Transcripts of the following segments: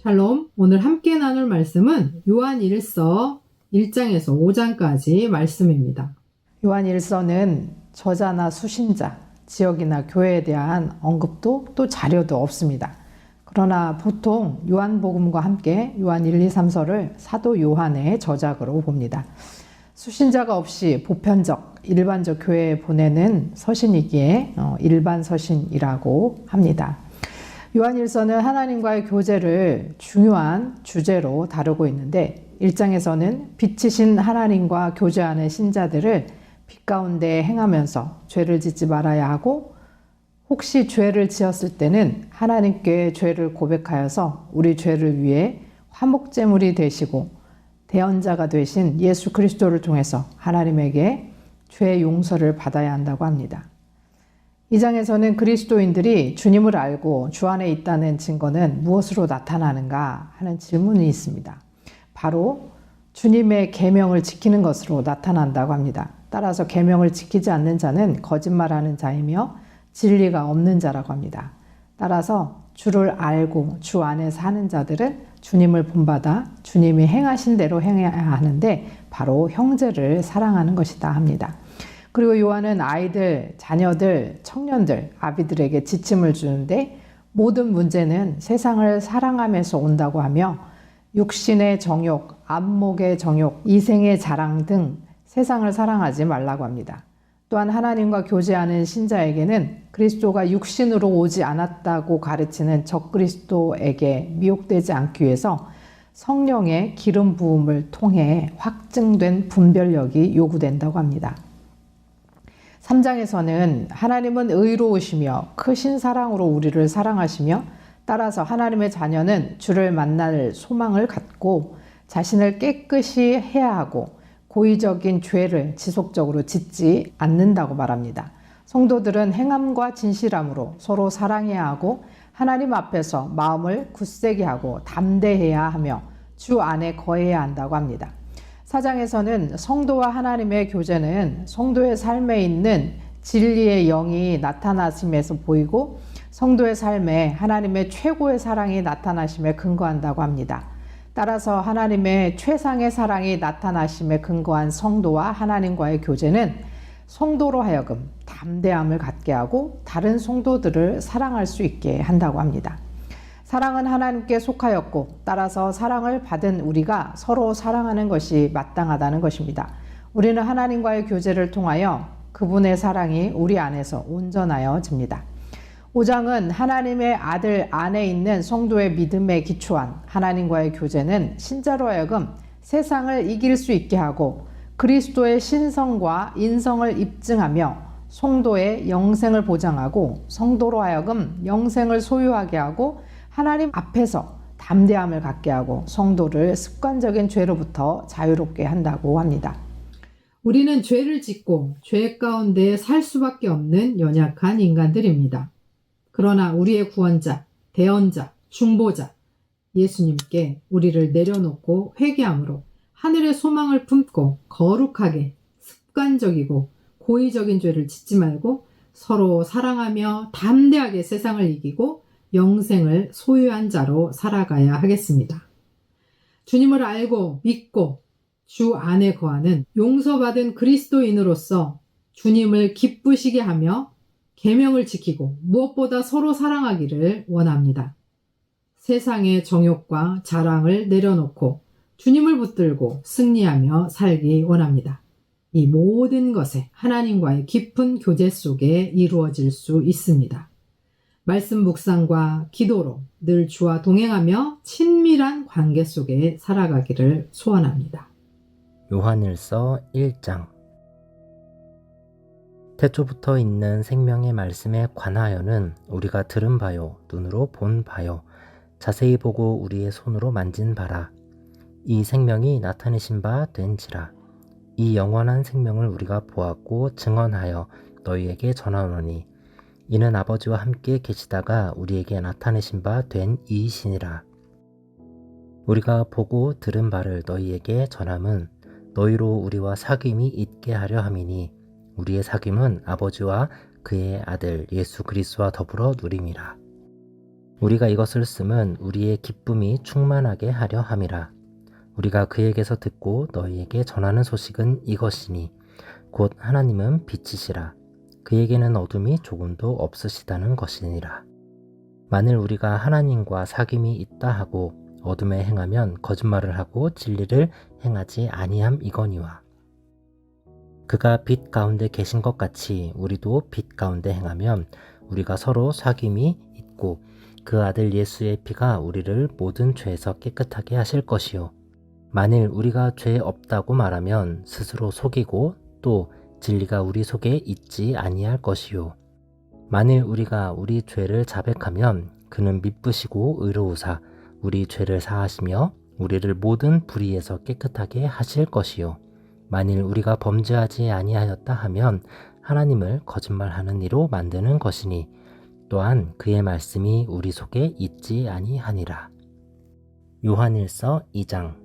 샬롬, 오늘 함께 나눌 말씀은 요한 1서 1장에서 5장까지 말씀입니다. 요한 1서는 저자나 수신자, 지역이나 교회에 대한 언급도 또 자료도 없습니다. 그러나 보통 요한복음과 함께 요한 1, 2, 3서를 사도 요한의 저작으로 봅니다. 수신자가 없이 보편적, 일반적 교회에 보내는 서신이기에 일반 서신이라고 합니다. 요한 1서는 하나님과의 교제를 중요한 주제로 다루고 있는데 1장에서는 빛이신 하나님과 교제하는 신자들을 빛 가운데 행하면서 죄를 짓지 말아야 하고 혹시 죄를 지었을 때는 하나님께 죄를 고백하여서 우리 죄를 위해 화목제물이 되시고 대언자가 되신 예수 그리스도를 통해서 하나님에게 죄 용서를 받아야 한다고 합니다. 2장에서는 그리스도인들이 주님을 알고 주 안에 있다는 증거는 무엇으로 나타나는가 하는 질문이 있습니다. 바로 주님의 계명을 지키는 것으로 나타난다고 합니다. 따라서 계명을 지키지 않는 자는 거짓말하는 자이며 진리가 없는 자라고 합니다. 따라서 주를 알고 주 안에 사는 자들은 주님을 본받아 주님이 행하신 대로 행해야 하는데 바로 형제를 사랑하는 것이다 합니다. 그리고 요한은 아이들, 자녀들, 청년들, 아비들에게 지침을 주는데 모든 문제는 세상을 사랑하면서 온다고 하며 육신의 정욕, 안목의 정욕, 이생의 자랑 등 세상을 사랑하지 말라고 합니다. 또한 하나님과 교제하는 신자에게는 그리스도가 육신으로 오지 않았다고 가르치는 적그리스도에게 미혹되지 않기 위해서 성령의 기름 부음을 통해 확증된 분별력이 요구된다고 합니다. 3장에서는 하나님은 의로우시며 크신 사랑으로 우리를 사랑하시며 따라서 하나님의 자녀는 주를 만날 소망을 갖고 자신을 깨끗이 해야 하고 고의적인 죄를 지속적으로 짓지 않는다고 말합니다. 성도들은 행함과 진실함으로 서로 사랑해야 하고 하나님 앞에서 마음을 굳세게 하고 담대해야 하며 주 안에 거해야 한다고 합니다. 4장에서는 성도와 하나님의 교제는 성도의 삶에 있는 진리의 영이 나타나심에서 보이고 성도의 삶에 하나님의 최고의 사랑이 나타나심에 근거한다고 합니다. 따라서 하나님의 최상의 사랑이 나타나심에 근거한 성도와 하나님과의 교제는 성도로 하여금 담대함을 갖게 하고 다른 성도들을 사랑할 수 있게 한다고 합니다. 사랑은 하나님께 속하였고 따라서 사랑을 받은 우리가 서로 사랑하는 것이 마땅하다는 것입니다. 우리는 하나님과의 교제를 통하여 그분의 사랑이 우리 안에서 온전하여집니다. 5장은 하나님의 아들 안에 있는 성도의 믿음에 기초한 하나님과의 교제는 신자로 하여금 세상을 이길 수 있게 하고 그리스도의 신성과 인성을 입증하며 성도의 영생을 보장하고 성도로 하여금 영생을 소유하게 하고 하나님 앞에서 담대함을 갖게 하고 성도를 습관적인 죄로부터 자유롭게 한다고 합니다. 우리는 죄를 짓고 죄 가운데 살 수밖에 없는 연약한 인간들입니다. 그러나 우리의 구원자, 대언자, 중보자 예수님께 우리를 내려놓고 회개함으로 하늘의 소망을 품고 거룩하게 습관적이고 고의적인 죄를 짓지 말고 서로 사랑하며 담대하게 세상을 이기고 영생을 소유한 자로 살아가야 하겠습니다. 주님을 알고 믿고 주 안에 거하는 용서받은 그리스도인으로서 주님을 기쁘시게 하며 계명을 지키고 무엇보다 서로 사랑하기를 원합니다. 세상의 정욕과 자랑을 내려놓고 주님을 붙들고 승리하며 살기 원합니다. 이 모든 것에 하나님과의 깊은 교제 속에 이루어질 수 있습니다. 말씀 묵상과 기도로 늘 주와 동행하며 친밀한 관계 속에 살아가기를 소원합니다. 요한일서 1장 태초부터 있는 생명의 말씀에 관하여는 우리가 들은 바요 눈으로 본 바요 자세히 보고 우리의 손으로 만진 바라 이 생명이 나타내신 바 된지라 이 영원한 생명을 우리가 보았고 증언하여 너희에게 전하노니 이는 아버지와 함께 계시다가 우리에게 나타내신 바 된 이이시니라. 우리가 보고 들은 바를 너희에게 전함은 너희로 우리와 사귐이 있게 하려 함이니 우리의 사귐은 아버지와 그의 아들 예수 그리스도와 더불어 누림이라. 우리가 이것을 쓰면 우리의 기쁨이 충만하게 하려 함이라. 우리가 그에게서 듣고 너희에게 전하는 소식은 이것이니 곧 하나님은 빛이시라. 그에게는 어둠이 조금도 없으시다는 것이니라. 만일 우리가 하나님과 사귐이 있다 하고 어둠에 행하면 거짓말을 하고 진리를 행하지 아니함이거니와. 그가 빛 가운데 계신 것 같이 우리도 빛 가운데 행하면 우리가 서로 사귐이 있고 그 아들 예수의 피가 우리를 모든 죄에서 깨끗하게 하실 것이요. 만일 우리가 죄 없다고 말하면 스스로 속이고 또 진리가 우리 속에 있지 아니할 것이요. 만일 우리가 우리 죄를 자백하면 그는 미쁘시고 의로우사 우리 죄를 사하시며 우리를 모든 불의에서 깨끗하게 하실 것이요. 만일 우리가 범죄하지 아니하였다 하면 하나님을 거짓말하는 이로 만드는 것이니 또한 그의 말씀이 우리 속에 있지 아니하니라. 요한일서 2장.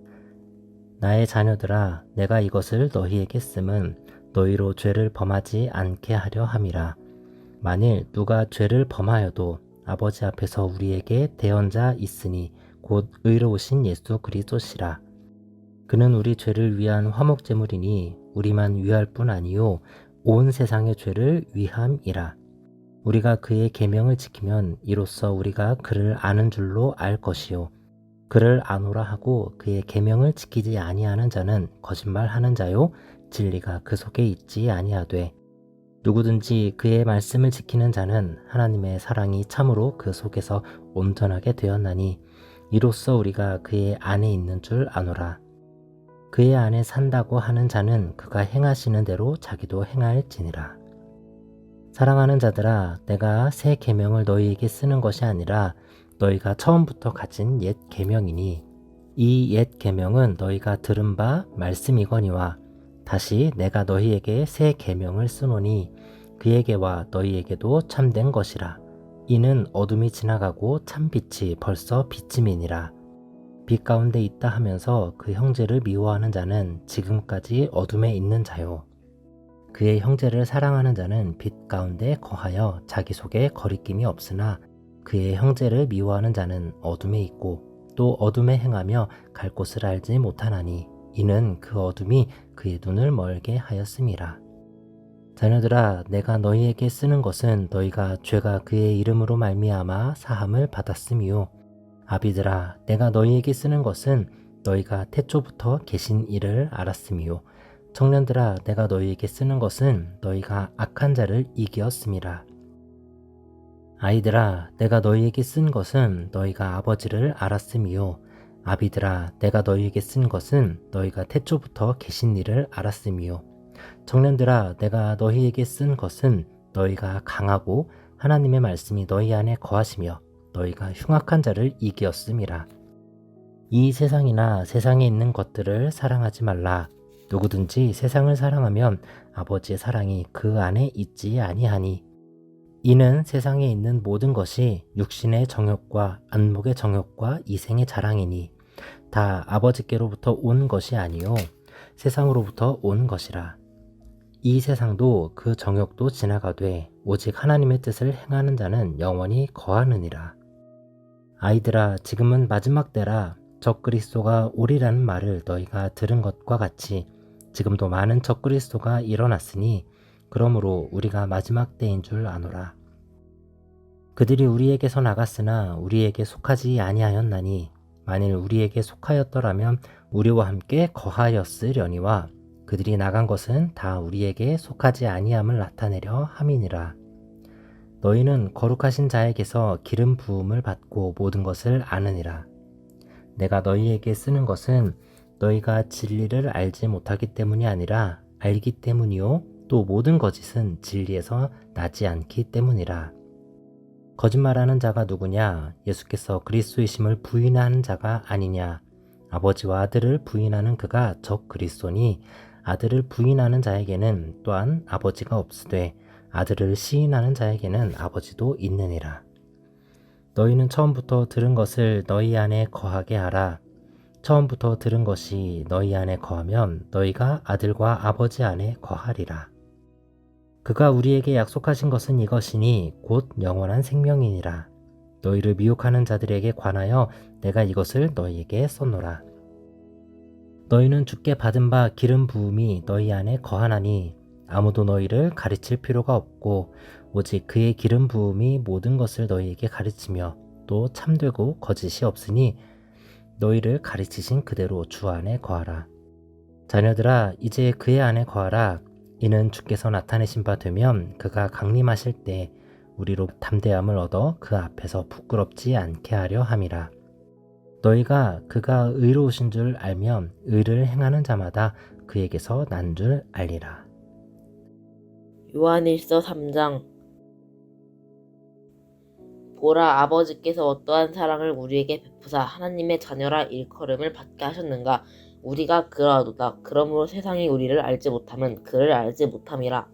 나의 자녀들아, 내가 이것을 너희에게 쓰면 너희로 죄를 범하지 않게 하려 함이라. 만일 누가 죄를 범하여도 아버지 앞에서 우리에게 대언자 있으니 곧 의로우신 예수 그리스도시라. 그는 우리 죄를 위한 화목제물이니 우리만 위할 뿐 아니요 온 세상의 죄를 위함이라. 우리가 그의 계명을 지키면 이로써 우리가 그를 아는 줄로 알 것이요. 그를 아노라 하고 그의 계명을 지키지 아니하는 자는 거짓말하는 자요 진리가 그 속에 있지 아니하되 누구든지 그의 말씀을 지키는 자는 하나님의 사랑이 참으로 그 속에서 온전하게 되었나니 이로써 우리가 그의 안에 있는 줄 아노라. 그의 안에 산다고 하는 자는 그가 행하시는 대로 자기도 행할지니라. 사랑하는 자들아, 내가 새 계명을 너희에게 쓰는 것이 아니라 너희가 처음부터 가진 옛 계명이니 이 옛 계명은 너희가 들은 바 말씀이거니와 다시 내가 너희에게 새 계명을 쓰노니 그에게와 너희에게도 참된 것이라. 이는 어둠이 지나가고 참빛이 벌써 비침이니라. 빛 가운데 있다 하면서 그 형제를 미워하는 자는 지금까지 어둠에 있는 자요. 그의 형제를 사랑하는 자는 빛 가운데 거하여 자기 속에 거리낌이 없으나 그의 형제를 미워하는 자는 어둠에 있고 또 어둠에 행하며 갈 곳을 알지 못하나니 이는 그 어둠이 그의 눈을 멀게 하였음이라. 자녀들아, 내가 너희에게 쓰는 것은 너희가 죄가 그의 이름으로 말미암아 사함을 받았음이요. 아비들아, 내가 너희에게 쓰는 것은 너희가 태초부터 계신 이를 알았음이요. 청년들아, 내가 너희에게 쓰는 것은 너희가 악한 자를 이기었음이라. 아이들아, 내가 너희에게 쓴 것은 너희가 아버지를 알았음이요. 아비들아, 내가 너희에게 쓴 것은 너희가 태초부터 계신 이를 알았음이요. 청년들아, 내가 너희에게 쓴 것은 너희가 강하고 하나님의 말씀이 너희 안에 거하시며 너희가 흉악한 자를 이기었음이라. 이 세상이나 세상에 있는 것들을 사랑하지 말라. 누구든지 세상을 사랑하면 아버지의 사랑이 그 안에 있지 아니하니 이는 세상에 있는 모든 것이 육신의 정욕과 안목의 정욕과 이생의 자랑이니 다 아버지께로부터 온 것이 아니요 세상으로부터 온 것이라. 이 세상도 그 정욕도 지나가되 오직 하나님의 뜻을 행하는 자는 영원히 거하느니라. 아이들아, 지금은 마지막 때라. 적그리스도가 오리라는 말을 너희가 들은 것과 같이 지금도 많은 적그리스도가 일어났으니 그러므로 우리가 마지막 때인 줄 아노라. 그들이 우리에게서 나갔으나 우리에게 속하지 아니하였나니 만일 우리에게 속하였더라면 우리와 함께 거하였으려니와 그들이 나간 것은 다 우리에게 속하지 아니함을 나타내려 함이니라. 너희는 거룩하신 자에게서 기름 부음을 받고 모든 것을 아느니라. 내가 너희에게 쓰는 것은 너희가 진리를 알지 못하기 때문이 아니라 알기 때문이요 또 모든 거짓은 진리에서 나지 않기 때문이라. 거짓말하는 자가 누구냐? 예수께서 그리스도이심을 부인하는 자가 아니냐? 아버지와 아들을 부인하는 그가 적 그리스도니 아들을 부인하는 자에게는 또한 아버지가 없으되 아들을 시인하는 자에게는 아버지도 있느니라. 너희는 처음부터 들은 것을 너희 안에 거하게 하라. 처음부터 들은 것이 너희 안에 거하면 너희가 아들과 아버지 안에 거하리라. 그가 우리에게 약속하신 것은 이것이니 곧 영원한 생명이니라. 너희를 미혹하는 자들에게 관하여 내가 이것을 너희에게 썼노라. 너희는 주께 받은 바 기름 부음이 너희 안에 거하나니 아무도 너희를 가르칠 필요가 없고 오직 그의 기름 부음이 모든 것을 너희에게 가르치며 또 참되고 거짓이 없으니 너희를 가르치신 그대로 주 안에 거하라. 자녀들아, 이제 그의 안에 거하라. 이는 주께서 나타내신 바 되면 그가 강림하실 때 우리로 담대함을 얻어 그 앞에서 부끄럽지 않게 하려 함이라. 너희가 그가 의로우신 줄 알면 의를 행하는 자마다 그에게서 난 줄 알리라. 요한일서 3장. 보라, 아버지께서 어떠한 사랑을 우리에게 베푸사 하나님의 자녀라 일컬음을 받게 하셨는가. 우리가 그러하도다. 그러므로 세상이 우리를 알지 못함은 그를 알지 못함이라.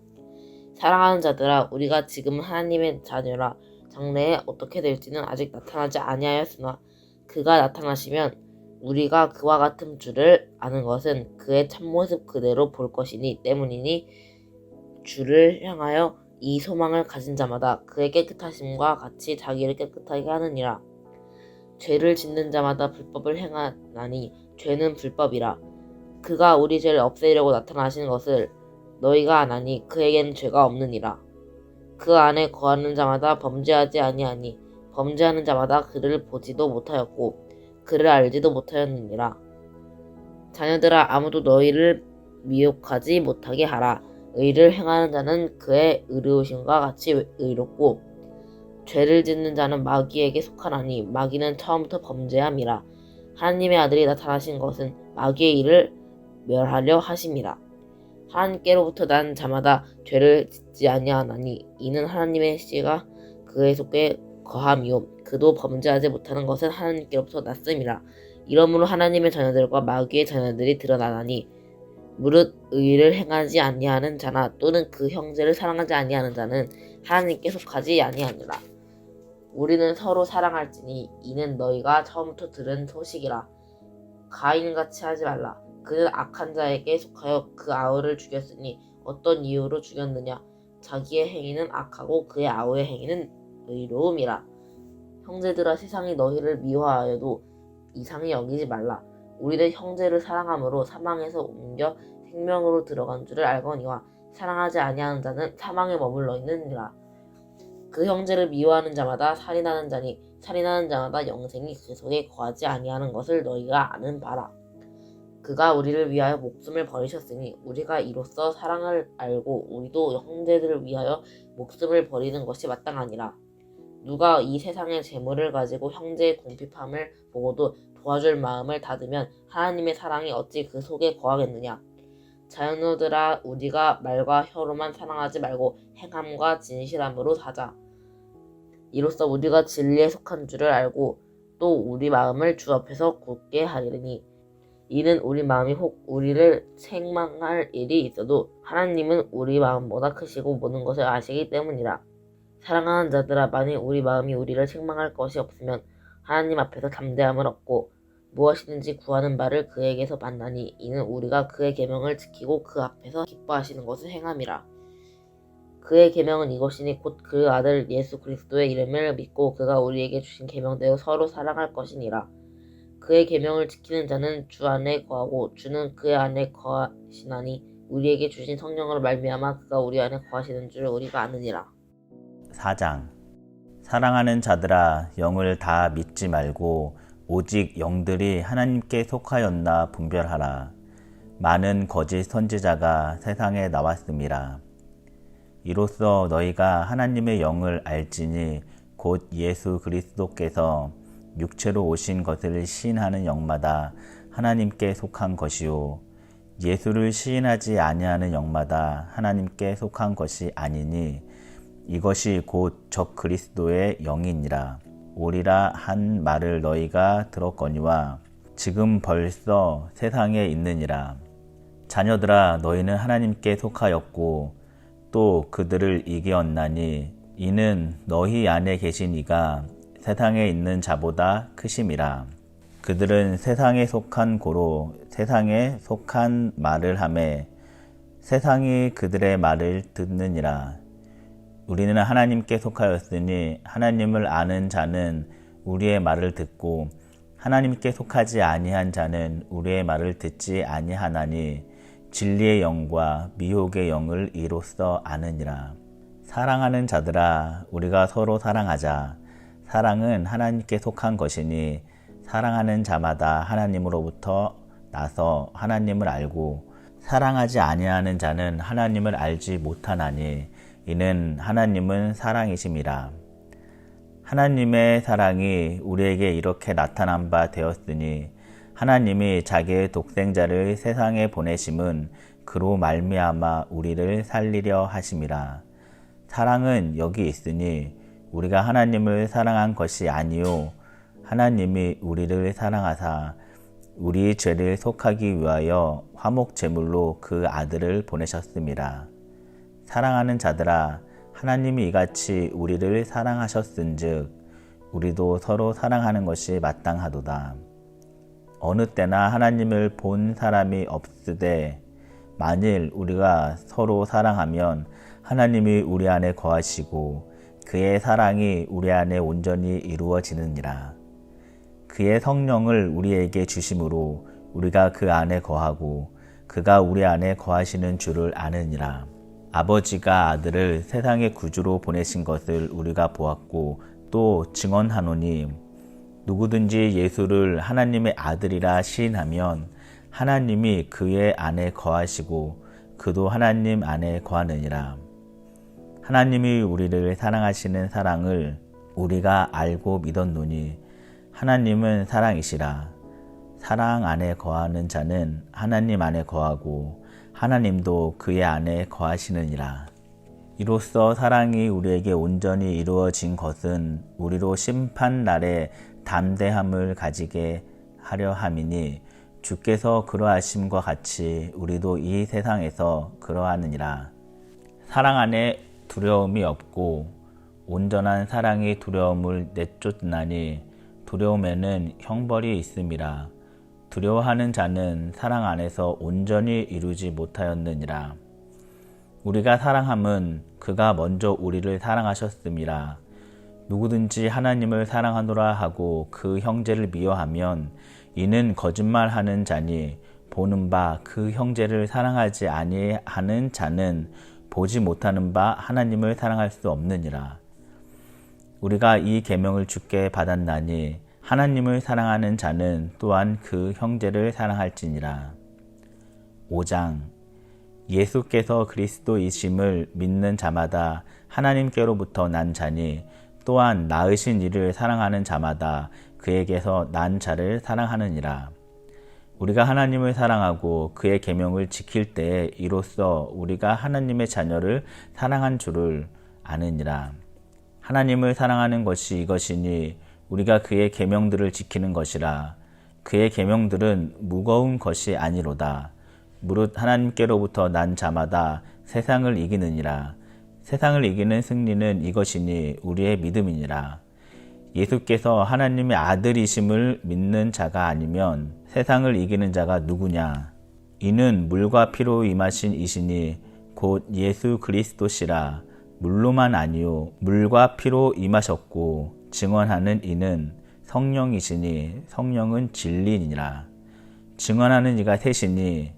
사랑하는 자들아, 우리가 지금 하나님의 자녀라. 장래에 어떻게 될지는 아직 나타나지 아니하였으나 그가 나타나시면 우리가 그와 같은 줄을 아는 것은 그의 참모습 그대로 볼 것이니 때문이니 주를 향하여 이 소망을 가진 자마다 그의 깨끗하심과 같이 자기를 깨끗하게 하느니라. 죄를 짓는 자마다 불법을 행하나니 죄는 불법이라. 그가 우리 죄를 없애려고 나타나신 것을 너희가 아나니 그에게는 죄가 없느니라. 그 안에 거하는 자마다 범죄하지 아니하니 범죄하는 자마다 그를 보지도 못하였고 그를 알지도 못하였느니라. 자녀들아, 아무도 너희를 미혹하지 못하게 하라. 의를 행하는 자는 그의 의로우심과 같이 의롭고 죄를 짓는 자는 마귀에게 속하나니 마귀는 처음부터 범죄함이라. 하나님의 아들이 나타나신 것은 마귀의 일을 멸하려 하심이라. 하나님께로부터 난 자마다 죄를 짓지 아니하나니 이는 하나님의 씨가 그의 속에 거함이요 그도 범죄하지 못하는 것은 하나님께로부터 났음이라. 이러므로 하나님의 자녀들과 마귀의 자녀들이 드러나나니 무릇 의를 행하지 아니하는 자나 또는 그 형제를 사랑하지 아니하는 자는 하나님께 속하지 아니하니라. 우리는 서로 사랑할지니 이는 너희가 처음부터 들은 소식이라. 가인같이 하지 말라. 그는 악한 자에게 속하여 그 아우를 죽였으니 어떤 이유로 죽였느냐. 자기의 행위는 악하고 그의 아우의 행위는 의로움이라. 형제들아, 세상이 너희를 미워하여도 이상히 여기지 말라. 우리는 형제를 사랑함으로 사망에서 옮겨 생명으로 들어간 줄을 알거니와 사랑하지 아니하는 자는 사망에 머물러 있느니라. 그 형제를 미워하는 자마다 살인하는 자니 살인하는 자마다 영생이 그 속에 거하지 아니하는 것을 너희가 아는 바라. 그가 우리를 위하여 목숨을 버리셨으니 우리가 이로써 사랑을 알고 우리도 형제들을 위하여 목숨을 버리는 것이 마땅하니라. 누가 이 세상의 재물을 가지고 형제의 궁핍함을 보고도 도와줄 마음을 닫으면 하나님의 사랑이 어찌 그 속에 거하겠느냐. 자녀들아, 우리가 말과 혀로만 사랑하지 말고 행함과 진실함으로 사자. 이로써 우리가 진리에 속한 줄을 알고 또 우리 마음을 주 앞에서 굳게 하리니 이는 우리 마음이 혹 우리를 책망할 일이 있어도 하나님은 우리 마음보다 크시고 모든 것을 아시기 때문이라. 사랑하는 자들아, 만일 우리 마음이 우리를 책망할 것이 없으면 하나님 앞에서 담대함을 얻고 무엇이든지 구하는 바를 그에게서 만나니 이는 우리가 그의 계명을 지키고 그 앞에서 기뻐하시는 것을 행함이라. 그의 계명은 이것이니 곧 그 아들 예수 그리스도의 이름을 믿고 그가 우리에게 주신 계명대로 서로 사랑할 것이니라. 그의 계명을 지키는 자는 주 안에 거하고 주는 그의 안에 거하시나니 우리에게 주신 성령으로 말미암아 그가 우리 안에 거하시는 줄 우리가 아느니라. 4장. 사랑하는 자들아, 영을 다 믿지 말고 오직 영들이 하나님께 속하였나 분별하라. 많은 거짓 선지자가 세상에 나왔음이라. 이로써 너희가 하나님의 영을 알지니 곧 예수 그리스도께서 육체로 오신 것을 시인하는 영마다 하나님께 속한 것이요 예수를 시인하지 아니하는 영마다 하나님께 속한 것이 아니니 이것이 곧 적 그리스도의 영이니라. 오리라 한 말을 너희가 들었거니와 지금 벌써 세상에 있느니라. 자녀들아, 너희는 하나님께 속하였고 또 그들을 이기었나니 이는 너희 안에 계신 이가 세상에 있는 자보다 크심이라. 그들은 세상에 속한 고로 세상에 속한 말을 하매 세상이 그들의 말을 듣느니라. 우리는 하나님께 속하였으니 하나님을 아는 자는 우리의 말을 듣고 하나님께 속하지 아니한 자는 우리의 말을 듣지 아니하나니 진리의 영과 미혹의 영을 이로써 아느니라. 사랑하는 자들아, 우리가 서로 사랑하자. 사랑은 하나님께 속한 것이니 사랑하는 자마다 하나님으로부터 나서 하나님을 알고 사랑하지 아니하는 자는 하나님을 알지 못하나니 이는 하나님은 사랑이심이라. 하나님의 사랑이 우리에게 이렇게 나타난 바 되었으니 하나님이 자기의 독생자를 세상에 보내심은 그로 말미암아 우리를 살리려 하심이라. 사랑은 여기 있으니 우리가 하나님을 사랑한 것이 아니요 하나님이 우리를 사랑하사 우리 죄를 속하기 위하여 화목 제물로 그 아들을 보내셨습니다. 사랑하는 자들아, 하나님이 이같이 우리를 사랑하셨은즉 우리도 서로 사랑하는 것이 마땅하도다. 어느 때나 하나님을 본 사람이 없으되 만일 우리가 서로 사랑하면 하나님이 우리 안에 거하시고 그의 사랑이 우리 안에 온전히 이루어지느니라. 그의 성령을 우리에게 주심으로 우리가 그 안에 거하고 그가 우리 안에 거하시는 줄을 아느니라. 아버지가 아들을 세상의 구주로 보내신 것을 우리가 보았고 또 증언하노니 누구든지 예수를 하나님의 아들이라 시인하면 하나님이 그의 안에 거하시고 그도 하나님 안에 거하느니라. 하나님이 우리를 사랑하시는 사랑을 우리가 알고 믿었노니 하나님은 사랑이시라. 사랑 안에 거하는 자는 하나님 안에 거하고 하나님도 그의 안에 거하시느니라. 이로써 사랑이 우리에게 온전히 이루어진 것은 우리로 심판날에 담대함을 가지게 하려 함이니 주께서 그러하심과 같이 우리도 이 세상에서 그러하느니라. 사랑 안에 두려움이 없고 온전한 사랑이 두려움을 내쫓나니 두려움에는 형벌이 있음이라. 두려워하는 자는 사랑 안에서 온전히 이루지 못하였느니라. 우리가 사랑함은 그가 먼저 우리를 사랑하셨음이라. 누구든지 하나님을 사랑하노라 하고 그 형제를 미워하면 이는 거짓말하는 자니 보는 바 그 형제를 사랑하지 아니하는 자는 보지 못하는 바 하나님을 사랑할 수 없느니라. 우리가 이 계명을 주께 받았나니 하나님을 사랑하는 자는 또한 그 형제를 사랑할지니라. 5장 예수께서 그리스도이심을 믿는 자마다 하나님께로부터 난 자니 또한 낳으신 이를 사랑하는 자마다 그에게서 난 자를 사랑하느니라. 우리가 하나님을 사랑하고 그의 계명을 지킬 때에 이로써 우리가 하나님의 자녀를 사랑한 줄을 아느니라. 하나님을 사랑하는 것이 이것이니 우리가 그의 계명들을 지키는 것이라. 그의 계명들은 무거운 것이 아니로다. 무릇 하나님께로부터 난 자마다 세상을 이기느니라. 세상을 이기는 승리는 이것이니 우리의 믿음이니라. 예수께서 하나님의 아들이심을 믿는 자가 아니면 세상을 이기는 자가 누구냐? 이는 물과 피로 임하신 이시니 곧 예수 그리스도시라. 물로만 아니요 물과 피로 임하셨고 증언하는 이는 성령이시니 성령은 진리니라. 증언하는 이가 셋이니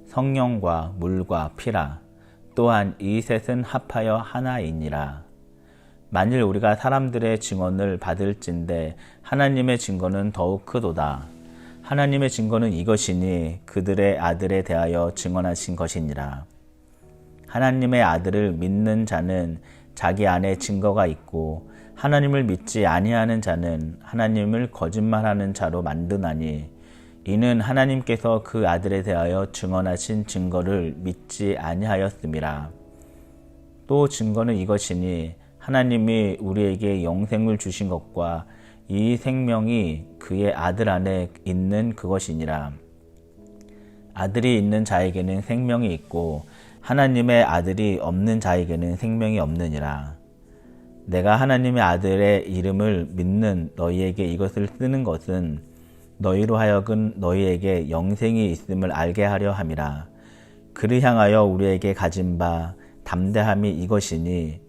성령과 물과 피라. 또한 이 셋은 합하여 하나이니라. 만일 우리가 사람들의 증언을 받을진대 하나님의 증거는 더욱 크도다. 하나님의 증거는 이것이니 그들의 아들에 대하여 증언하신 것이니라. 하나님의 아들을 믿는 자는 자기 안에 증거가 있고 하나님을 믿지 아니하는 자는 하나님을 거짓말하는 자로 만드나니 이는 하나님께서 그 아들에 대하여 증언하신 증거를 믿지 아니하였음이라. 또 증거는 이것이니 하나님이 우리에게 영생을 주신 것과 이 생명이 그의 아들 안에 있는 그것이니라. 아들이 있는 자에게는 생명이 있고 하나님의 아들이 없는 자에게는 생명이 없느니라. 내가 하나님의 아들의 이름을 믿는 너희에게 이것을 쓰는 것은 너희로 하여금 너희에게 영생이 있음을 알게 하려 함이라. 그를 향하여 우리에게 가진 바 담대함이 이것이니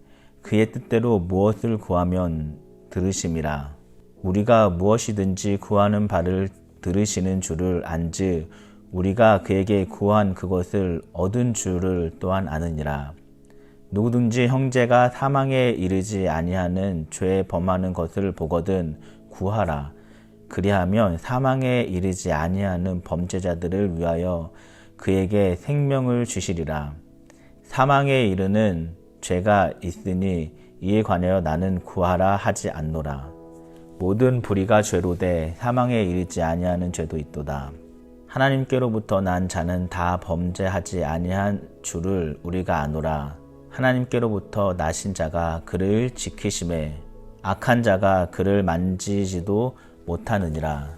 그의 뜻대로 무엇을 구하면 들으심이라. 우리가 무엇이든지 구하는 바를 들으시는 줄을 안즉 우리가 그에게 구한 그것을 얻은 줄을 또한 아느니라. 누구든지 형제가 사망에 이르지 아니하는 죄 범하는 것을 보거든 구하라. 그리하면 사망에 이르지 아니하는 범죄자들을 위하여 그에게 생명을 주시리라. 사망에 이르는 죄가 있으니 이에 관하여 나는 구하라 하지 않노라. 모든 불의가 죄로되 사망에 이르지 아니하는 죄도 있도다. 하나님께로부터 난 자는 다 범죄하지 아니한 줄을 우리가 아노라. 하나님께로부터 나신 자가 그를 지키심에 악한 자가 그를 만지지도 못하느니라.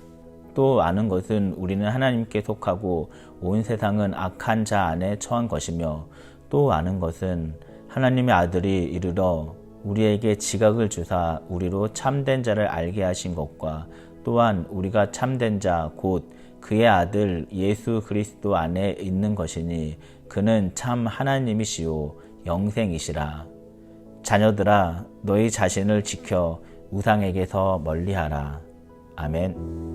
또 아는 것은 우리는 하나님께 속하고 온 세상은 악한 자 안에 처한 것이며 또 아는 것은 하나님의 아들이 이르러 우리에게 지각을 주사 우리로 참된 자를 알게 하신 것과 또한 우리가 참된 자 곧 그의 아들 예수 그리스도 안에 있는 것이니 그는 참 하나님이시요 영생이시라. 자녀들아 너희 자신을 지켜 우상에게서 멀리하라. 아멘.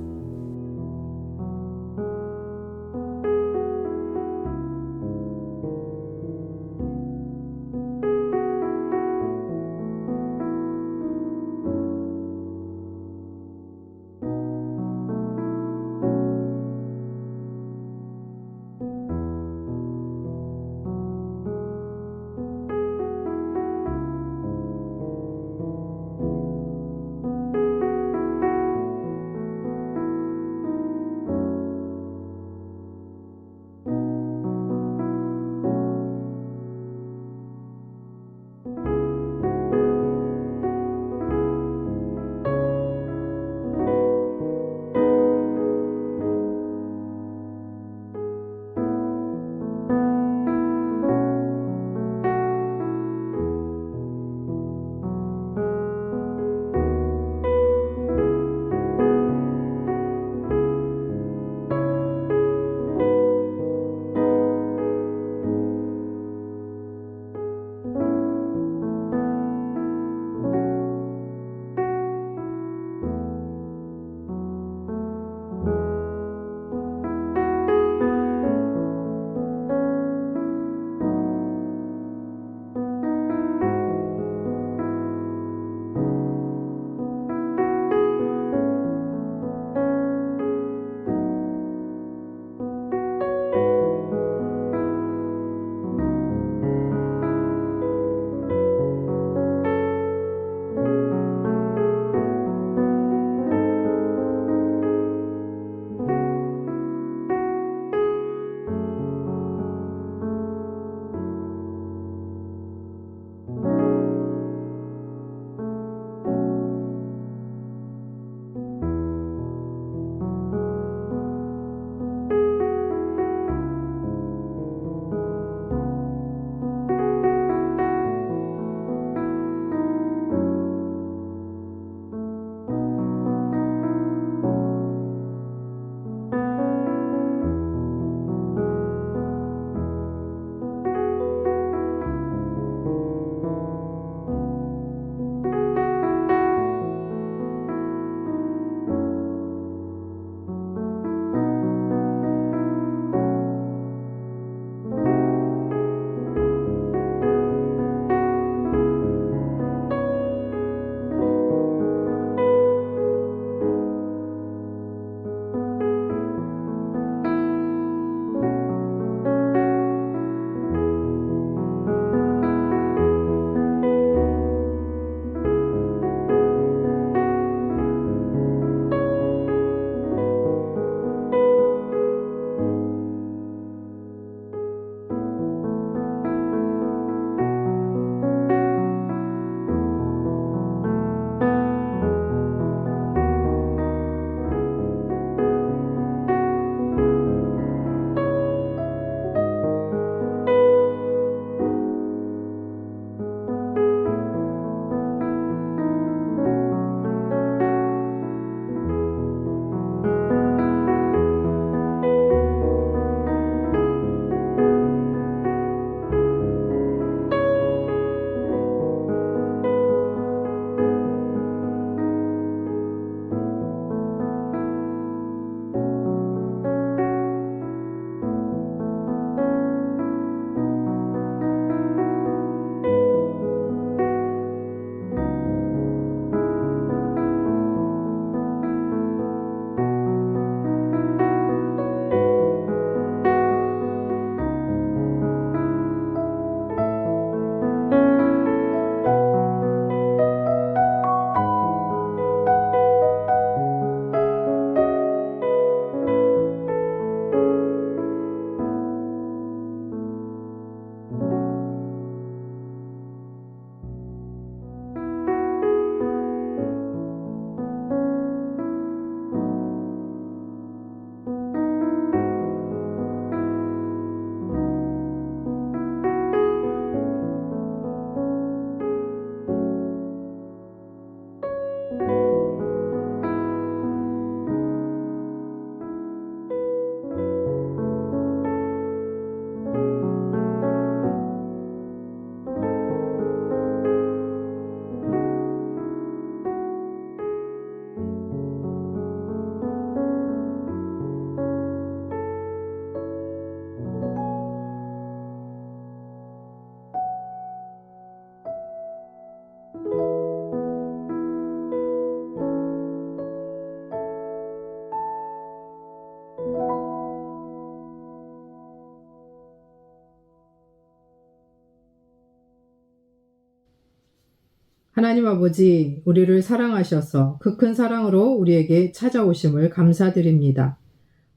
하나님 아버지, 우리를 사랑하셔서 그 큰 사랑으로 우리에게 찾아오심을 감사드립니다.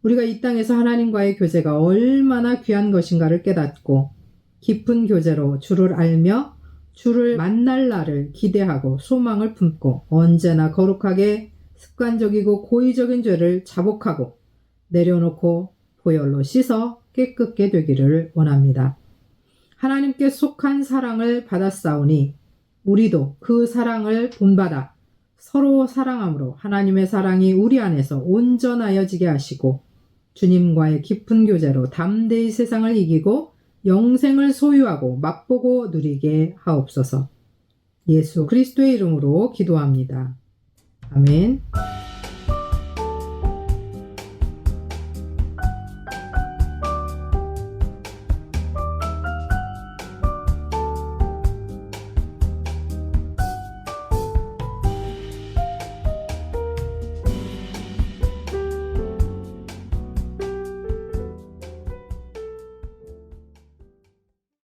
우리가 이 땅에서 하나님과의 교제가 얼마나 귀한 것인가를 깨닫고 깊은 교제로 주를 알며 주를 만날 날을 기대하고 소망을 품고 언제나 거룩하게 습관적이고 고의적인 죄를 자복하고 내려놓고 보혈로 씻어 깨끗게 되기를 원합니다. 하나님께 속한 사랑을 받았사오니 우리도 그 사랑을 본받아 서로 사랑함으로 하나님의 사랑이 우리 안에서 온전하여지게 하시고 주님과의 깊은 교제로 담대히 세상을 이기고 영생을 소유하고 맛보고 누리게 하옵소서. 예수 그리스도의 이름으로 기도합니다. 아멘.